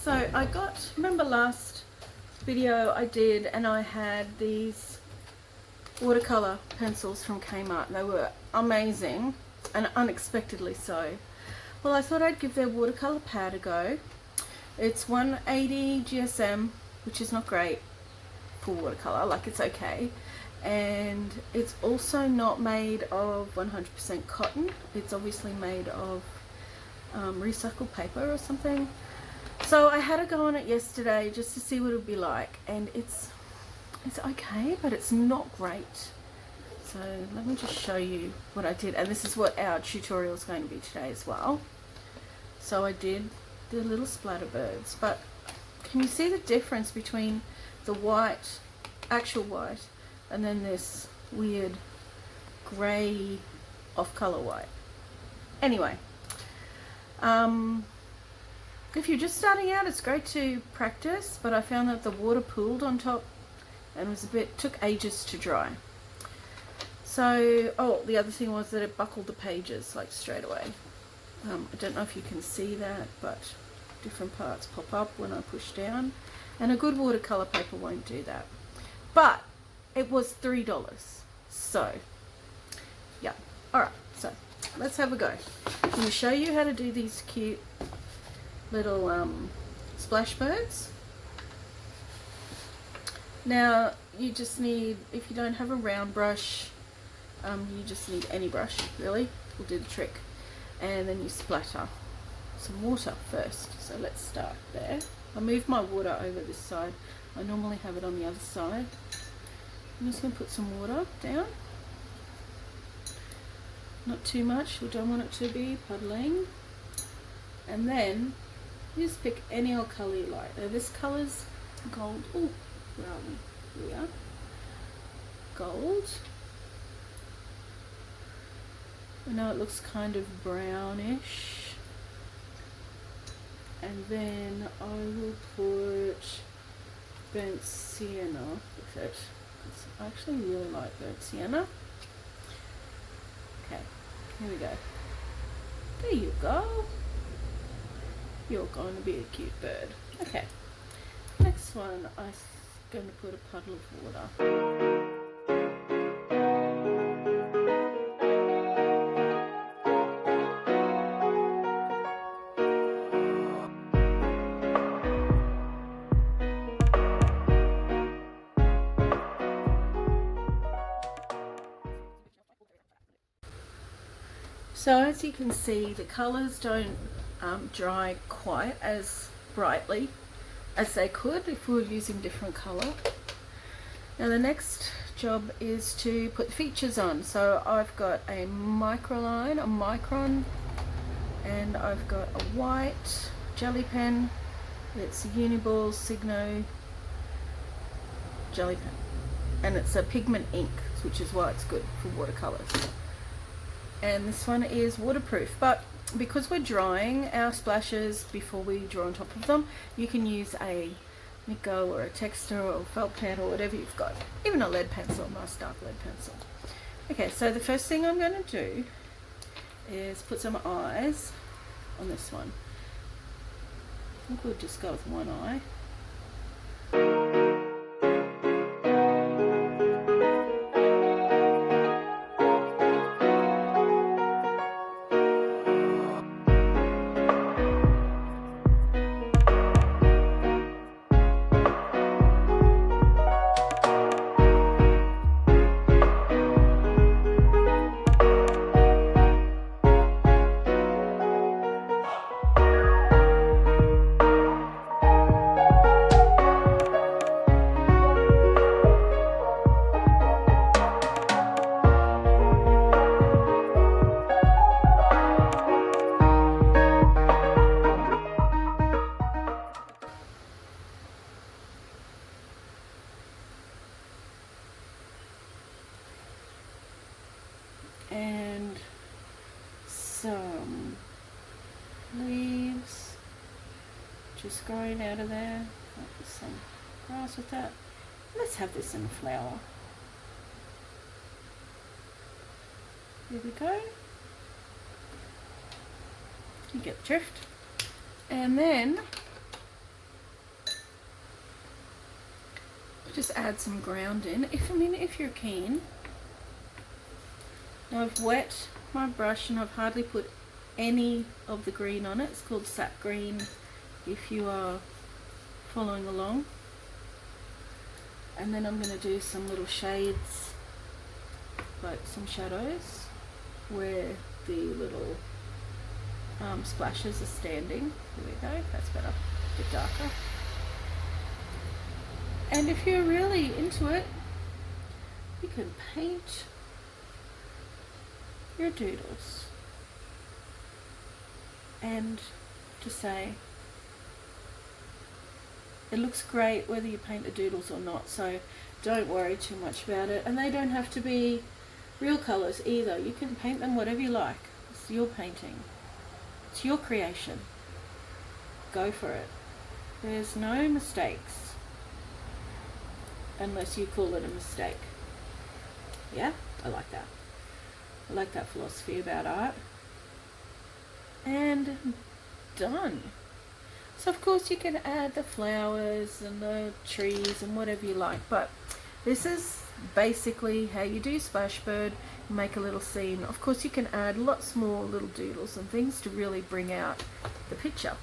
So I remember last video I did, and I had these watercolour pencils from Kmart. They were amazing, and unexpectedly so. Well, I thought I'd give their watercolour pad a go. It's 180 GSM, which is not great for watercolour, like it's okay. And it's also not made of 100% cotton. It's obviously made of recycled paper or something. So I had a go on it yesterday just to see what it would be like, and it's okay, but it's not great. So let me just show you what I did, and this is what our tutorial is going to be today as well. So I did the little splatter birds, but can you see the difference between the white, actual white, and then this weird grey off-color white? Anyway, if you're just starting out, it's great to practice, but I found that the water pooled on top and took ages to dry. So, the other thing was that it buckled the pages like straight away. I don't know if you can see that, but different parts pop up when I push down, and a good watercolor paper won't do that. But it was $3, so yeah. Alright, so let's have a go. I'm going to show you how to do these cute little splash birds. Now you just need, if you don't have a round brush, you just need any brush really, will do the trick. And then you splatter some water first. So let's start there. I moved my water over this side. I normally have it on the other side. I'm just going to put some water down. Not too much, we don't want it to be puddling. And then you just pick any old colour you like. Now this colour's gold. Oh, where are we? Here we are. Gold. I know it looks kind of brownish. And then I will put burnt sienna with it. I actually really like burnt sienna. Okay, here we go. There you go. You're going to be a cute bird. Okay, next one, I'm going to put a puddle of water. So as you can see, the colours don't dry quite as brightly as they could if we were using different colour. Now the next job is to put the features on. So I've got a micron, and I've got a white jelly pen. It's a Uniball Signo jelly pen, and it's a pigment ink, which is why it's good for watercolours. And this one is waterproof, but because we're drying our splashes before we draw on top of them, you can use a Nico or a texture or felt pen or whatever you've got, even a lead pencil, a nice dark lead pencil. Okay, so the first thing I'm going to do is put some eyes on this one. I think we'll just go with one eye. And some leaves just growing out of there. I'll put some grass with that. Let's have this in a flower. There we go. You get the drift. And then just add some ground in. If you're keen. Now I've wet my brush and I've hardly put any of the green on it. It's called sap green if you are following along. And then I'm going to do some little shades, like some shadows where the little splashes are standing. There we go, that's better, a bit darker. And if you're really into it, you can paint your doodles. And to say, it looks great whether you paint the doodles or not, so don't worry too much about it. And they don't have to be real colours either. You can paint them whatever you like. It's your painting. It's your creation. Go for it. There's no mistakes. Unless you call it a mistake. Yeah? I like that. I like that philosophy about art. And done. So of course you can add the flowers and the trees and whatever you like, but this is basically how you do Splashbird. Make a little scene. Of course you can add lots more little doodles and things to really bring out the picture.